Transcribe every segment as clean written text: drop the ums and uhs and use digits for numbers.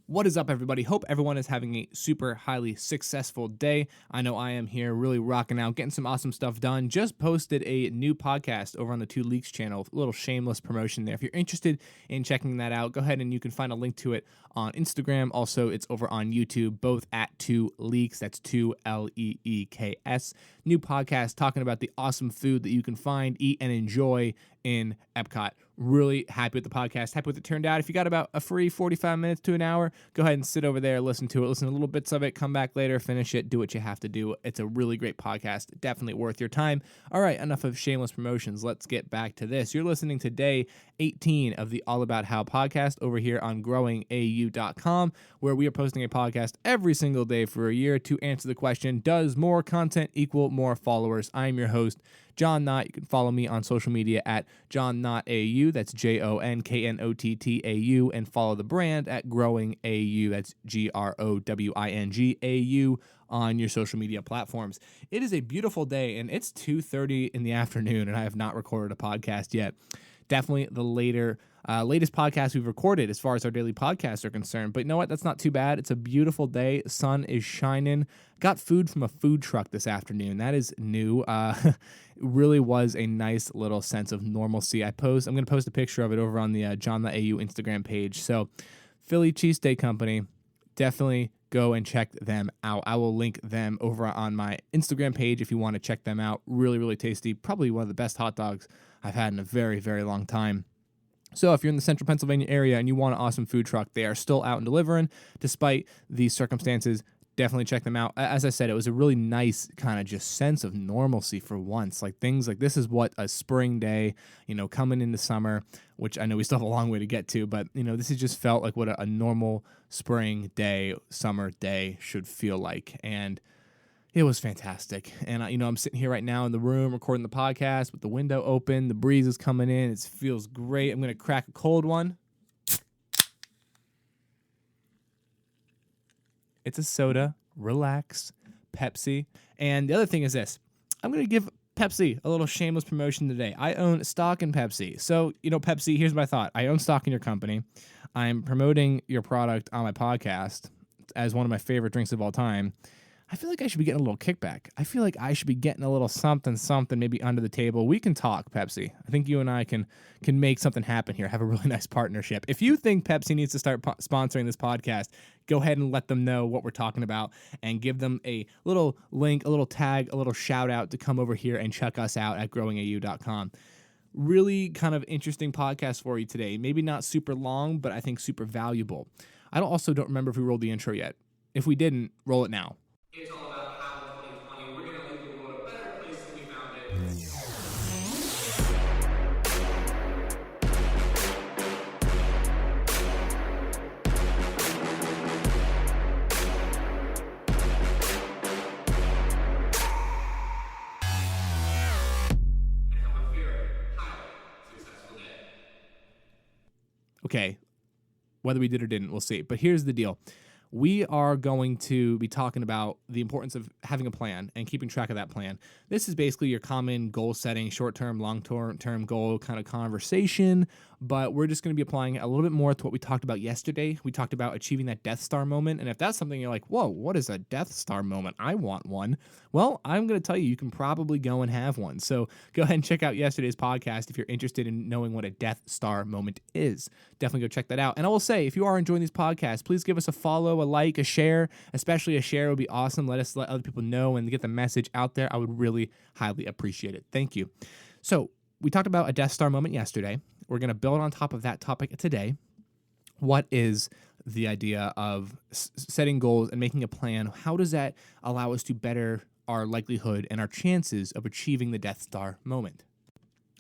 What is up, everybody? Hope everyone is having a super highly successful day. I know I am here really rocking out, getting some awesome stuff done. Just posted a new podcast over on the Two Leaks channel. A little shameless promotion there. If you're interested in checking that out, go ahead and you can find a link to it on Instagram. Also, it's over on YouTube, both at Two Leaks. That's 2 Leeks. New podcast talking about the awesome food that you can find, eat, and enjoy in Epcot. Really happy with the podcast, happy with it turned out. If you got about a free 45 minutes to an hour, go ahead and sit over there, listen to it, listen to little bits of it, come back later, finish it, do what you have to do. It's a really great podcast, definitely worth your time. All right, enough of shameless promotions. Let's get back to this. You're listening to day 18 of the All About How podcast over here on growingau.com, where we are posting a podcast every single day for a year to answer the question, does more content equal more followers? I'm your host, John Knott. You can follow me on social media at JohnKnottAU. That's JONKNOTTAU. And follow the brand at GrowingAU. That's GROWINGAU on your social media platforms. It is a beautiful day, and it's 2:30 in the afternoon, and I have not recorded a podcast yet. Definitely the latest podcast we've recorded as far as our daily podcasts are concerned. But you know what? That's not too bad. It's a beautiful day. Sun is shining. Got food from a food truck this afternoon. That is new. Really was a nice little sense of normalcy. I'm going to post a picture of it over on the John the AU Instagram page. So Philly Cheesesteak Company, definitely go and check them out. I will link them over on my Instagram page if you want to check them out. Really, really tasty. Probably one of the best hot dogs I've had in a very, very long time. So if you're in the central Pennsylvania area and you want an awesome food truck, they are still out and delivering despite these circumstances. Definitely check them out. As I said, it was a really nice kind of just sense of normalcy for once. Like things like this is what a spring day, coming into summer, which I know we still have a long way to get to, but this has just felt like what a normal spring day, summer day should feel like. And it was fantastic. And, I'm sitting here right now in the room recording the podcast with the window open. The breeze is coming in. It feels great. I'm going to crack a cold one. It's a soda. Relax. Pepsi. And the other thing is this. I'm going to give Pepsi a little shameless promotion today. I own stock in Pepsi. So, Pepsi, here's my thought. I own stock in your company. I'm promoting your product on my podcast as one of my favorite drinks of all time. I feel like I should be getting a little kickback. I feel like I should be getting a little something maybe under the table. We can talk, Pepsi. I think you and I can make something happen here, have a really nice partnership. If you think Pepsi needs to start sponsoring this podcast, go ahead and let them know what we're talking about and give them a little link, a little tag, a little shout out to come over here and check us out at growingau.com. Really kind of interesting podcast for you today. Maybe not super long, but I think super valuable. I also don't remember if we rolled the intro yet. If we didn't, roll it now. It's all about how in 2020 we're going to leave the world a better place than we found it. And have a very highly successful day. Okay, whether we did or didn't, we'll see. But here's the deal. We are going to be talking about the importance of having a plan and keeping track of that plan. This is basically your common goal setting, short-term, long-term goal kind of conversation, but we're just going to be applying it a little bit more to what we talked about yesterday. We talked about achieving that Death Star moment, and if that's something you're like, whoa, what is a Death Star moment? I want one. Well, I'm going to tell you can probably go and have one. So go ahead and check out yesterday's podcast if you're interested in knowing what a Death Star moment is. Definitely go check that out. And I will say, if you are enjoying these podcasts, please give us a follow, a like, a share. Especially a share would be awesome. Let other people know and get the message out there. I would really highly appreciate it. Thank you. So we talked about a Death Star moment yesterday. We're going to build on top of that topic today. What is the idea of setting goals and making a plan? How does that allow us to better our likelihood and our chances of achieving the Death Star moment?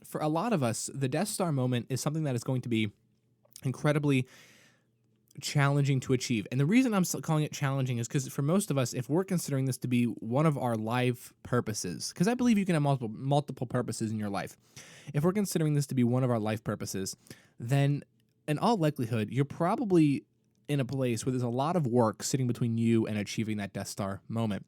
For a lot of us, the Death Star moment is something that is going to be incredibly challenging to achieve. And the reason I'm calling it challenging is because for most of us, if we're considering this to be one of our life purposes, because I believe you can have multiple purposes in your life. If we're considering this to be one of our life purposes, then in all likelihood, you're probably in a place where there's a lot of work sitting between you and achieving that Death Star moment.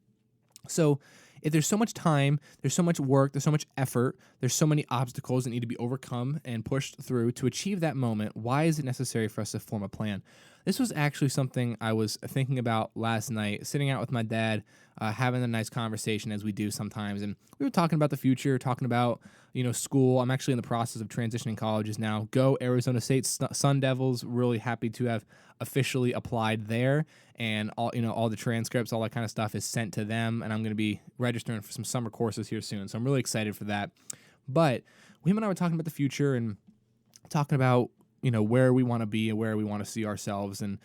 So if there's so much time, there's so much work, there's so much effort, there's so many obstacles that need to be overcome and pushed through to achieve that moment, why is it necessary for us to form a plan? This was actually something I was thinking about last night, sitting out with my dad, having a nice conversation as we do sometimes, and we were talking about the future, talking about school. I'm actually in the process of transitioning colleges now. Go Arizona State Sun Devils! Really happy to have officially applied there, and all the transcripts, all that kind of stuff is sent to them, and I'm going to be registering for some summer courses here soon. So I'm really excited for that. But him and I were talking about the future and talking about where we want to be and where we want to see ourselves, and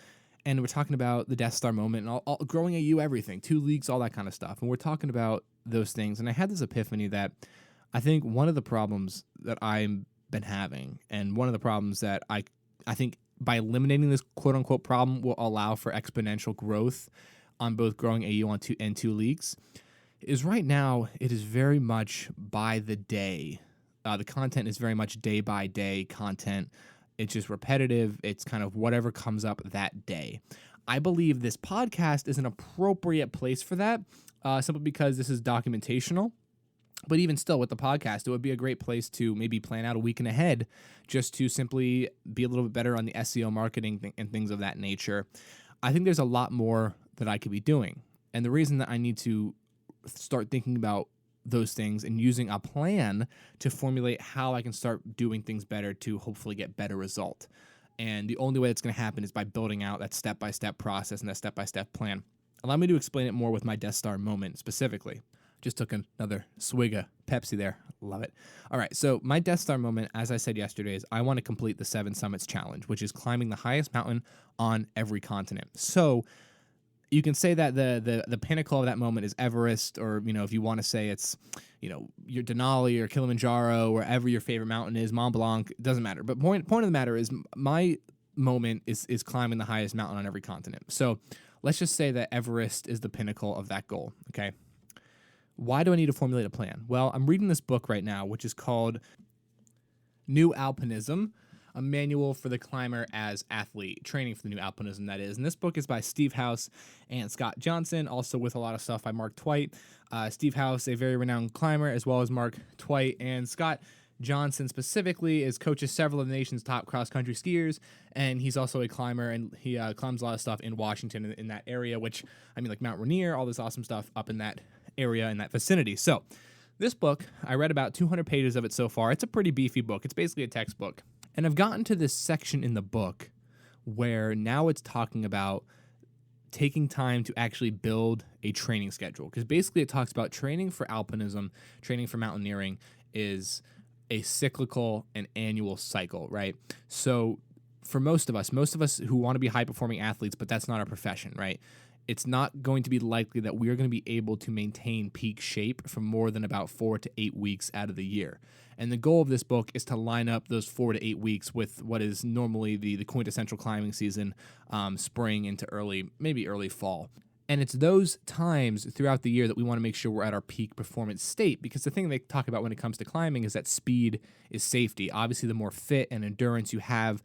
we're talking about the Death Star moment and all growing AU, everything, 2 leagues, all that kind of stuff, and we're talking about those things. And I had this epiphany that I think one of the problems that I've been having, and one of the problems that I think by eliminating this quote unquote problem will allow for exponential growth on both growing AU on 2 leagues, is right now it is very much by the day. The content is very much day by day content. It's just repetitive. It's kind of whatever comes up that day. I believe this podcast is an appropriate place for that, simply because this is documentational. But even still, with the podcast, it would be a great place to maybe plan out a week and ahead, just to simply be a little bit better on the SEO marketing and things of that nature. I think there's a lot more that I could be doing. And the reason that I need to start thinking about those things and using a plan to formulate how I can start doing things better to hopefully get better result. And the only way that's going to happen is by building out that step-by-step process and that step-by-step plan. Allow me to explain it more with my Death Star moment specifically. Just took another swig of Pepsi there. Love it. All right, so my Death Star moment, as I said yesterday, is I want to complete the 7 Summits Challenge, which is climbing the highest mountain on every continent. So you can say that the pinnacle of that moment is Everest, or if you want to say it's your Denali or Kilimanjaro, wherever your favorite mountain is, Mont Blanc, it doesn't matter. But point of the matter is my moment is climbing the highest mountain on every continent. So let's just say that Everest is the pinnacle of that goal. Okay, why do I need to formulate a plan? Well, I'm reading this book right now, which is called New Alpinism, a manual for the climber as athlete, training for the new alpinism, that is. And this book is by Steve House and Scott Johnson, also with a lot of stuff by Mark Twight. Steve House, a very renowned climber, as well as Mark Twight, and Scott Johnson specifically coaches several of the nation's top cross-country skiers, and he's also a climber, and he climbs a lot of stuff in Washington in that area, which, like Mount Rainier, all this awesome stuff up in that area, in that vicinity. So this book, I read about 200 pages of it so far. It's a pretty beefy book. It's basically a textbook. And I've gotten to this section in the book where now it's talking about taking time to actually build a training schedule. Because basically it talks about training for alpinism, training for mountaineering is a cyclical and annual cycle, right? So for most of us who want to be high-performing athletes, but that's not our profession, right? It's not going to be likely that we are going to be able to maintain peak shape for more than about 4 to 8 weeks out of the year. And the goal of this book is to line up those 4 to 8 weeks with what is normally the quintessential climbing season, spring into maybe early fall. And it's those times throughout the year that we want to make sure we're at our peak performance state, because the thing they talk about when it comes to climbing is that speed is safety. Obviously, the more fit and endurance you have,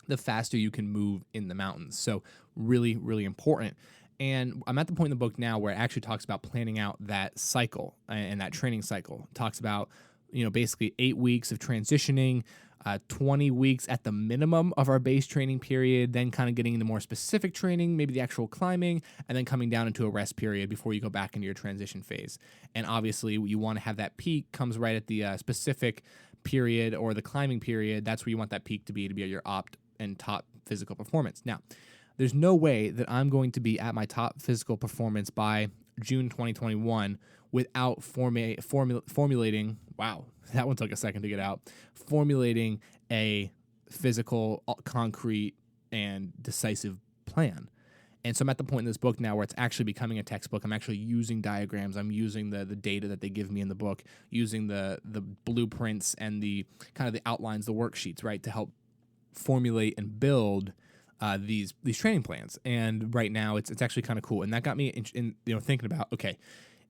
the faster you can move in the mountains. So really, really important. And I'm at the point in the book now where it actually talks about planning out that cycle and that training cycle. It talks about, basically 8 weeks of transitioning, 20 weeks at the minimum of our base training period, then kind of getting into more specific training, maybe the actual climbing, and then coming down into a rest period before you go back into your transition phase. And obviously, you want to have that peak comes right at the specific period or the climbing period. That's where you want that peak to be at your opt and top physical performance. Now, there's no way that I'm going to be at my top physical performance by June 2021 without formulating, wow, that one took a second to get out, formulating a physical, concrete, and decisive plan. And so I'm at the point in this book now where it's actually becoming a textbook. I'm actually using diagrams. I'm using the data that they give me in the book, using the blueprints and the kind of the outlines, the worksheets, right, to help formulate and build these training plans. And right now it's actually kind of cool. And that got me in thinking about, okay,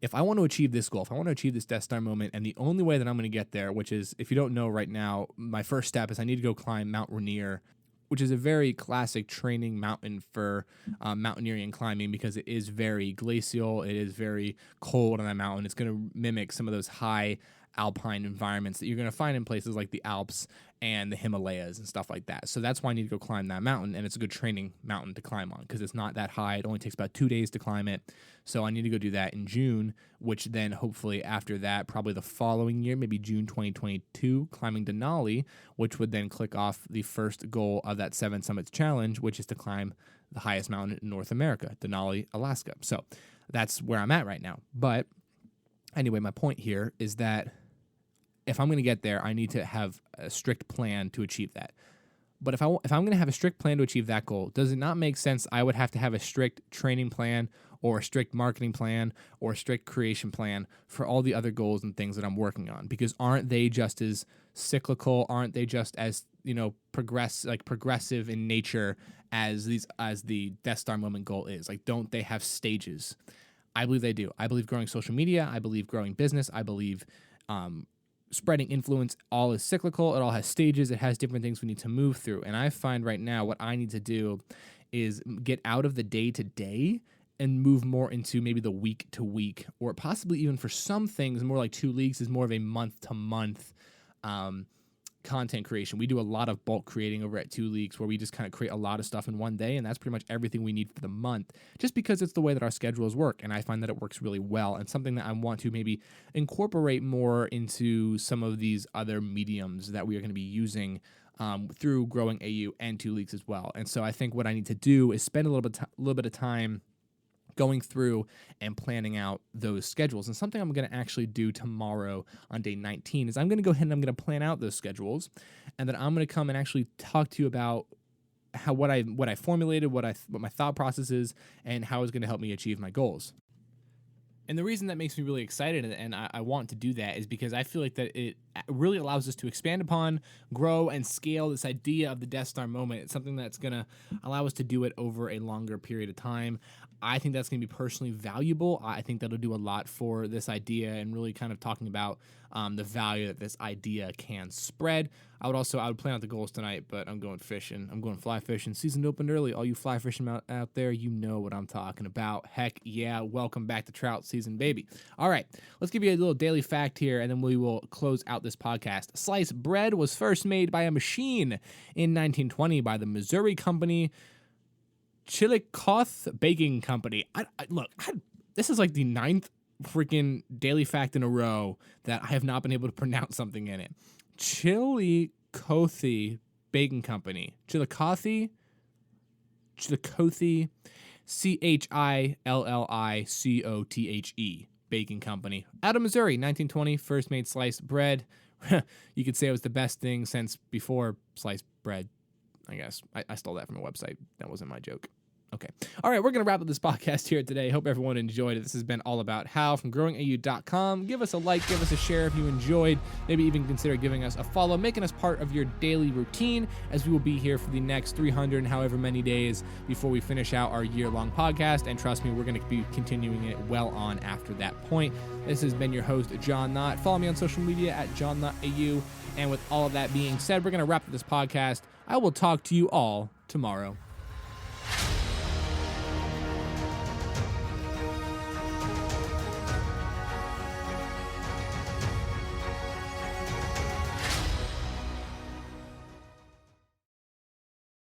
if I want to achieve this goal, if I want to achieve this Death Star moment, and the only way that I'm going to get there, which is, if you don't know right now, my first step is I need to go climb Mount Rainier, which is a very classic training mountain for mountaineering and climbing, because it is very glacial. It is very cold on that mountain. It's going to mimic some of those high alpine environments that you're going to find in places like the Alps and the Himalayas and stuff like that. So that's why I need to go climb that mountain, and it's a good training mountain to climb on because it's not that high. It only takes about 2 days to climb it. So I need to go do that in June, which then hopefully after that, probably the following year, maybe June 2022, climbing Denali, which would then click off the first goal of that 7 Summits Challenge, which is to climb the highest mountain in North America, Denali, Alaska. So that's where I'm at right now. But anyway, my point here is that if I'm going to get there, I need to have a strict plan to achieve that. But if I'm going to have a strict plan to achieve that goal, does it not make sense I would have to have a strict training plan or a strict marketing plan or a strict creation plan for all the other goals and things that I'm working on? Because aren't they just as cyclical? Aren't they just as, progressive in nature as the Death Star moment goal is? Like, don't they have stages? I believe they do. I believe growing social media. I believe growing business. I believe spreading influence all is cyclical. It all has stages. It has different things we need to move through. And I find right now what I need to do is get out of the day-to-day and move more into maybe the week-to-week, or possibly even for some things, more like 2 weeks is more of a month-to-month content creation. We do a lot of bulk creating over at 2 Leagues, where we just kind of create a lot of stuff in one day, and that's pretty much everything we need for the month, just because it's the way that our schedules work, and I find that it works really well, and something that I want to maybe incorporate more into some of these other mediums that we are going to be using through Growing AU and 2 Leagues as well. And so I think what I need to do is spend a little bit of time going through and planning out those schedules. And something I'm going to actually do tomorrow on day 19 is I'm going to go ahead and I'm going to plan out those schedules, and then I'm going to come and actually talk to you about what I formulated, what my thought process is, and how it's going to help me achieve my goals. And the reason that makes me really excited and I want to do that is because I feel like that it really allows us to expand upon, grow, and scale this idea of the Death Star moment. It's something that's going to allow us to do it over a longer period of time. I think that's going to be personally valuable. I think that'll do a lot for this idea and really kind of talking about the value that this idea can spread. I would plan out the goals tonight, but I'm going fishing. I'm going fly fishing. Season opened early. All you fly fishing out there, you know what I'm talking about. Heck yeah, welcome back to trout season, baby. All right, let's give you a little daily fact here, and then we will close out this podcast. Sliced bread was first made by a machine in 1920 by the Missouri company Chillicothe Baking Company. This is like the 9th freaking daily fact in a row that I have not been able to pronounce something in it. Chillicothe Baking Company. Chillicothe, Chillicothe, Baking Company. Out of Missouri, 1920, first made sliced bread. You could say it was the best thing since before sliced bread, I guess. I stole that from a website. That wasn't my joke. Okay. All right, we're going to wrap up this podcast here today. Hope everyone enjoyed it. This has been All About How from growingau.com. Give us a like, give us a share if you enjoyed. Maybe even consider giving us a follow, making us part of your daily routine, as we will be here for the next 300 and however many days before we finish out our year-long podcast. And trust me, we're going to be continuing it well on after that point. This has been your host, John Knott. Follow me on social media at JohnKnottAU. And with all of that being said, we're going to wrap up this podcast. I will talk to you all tomorrow.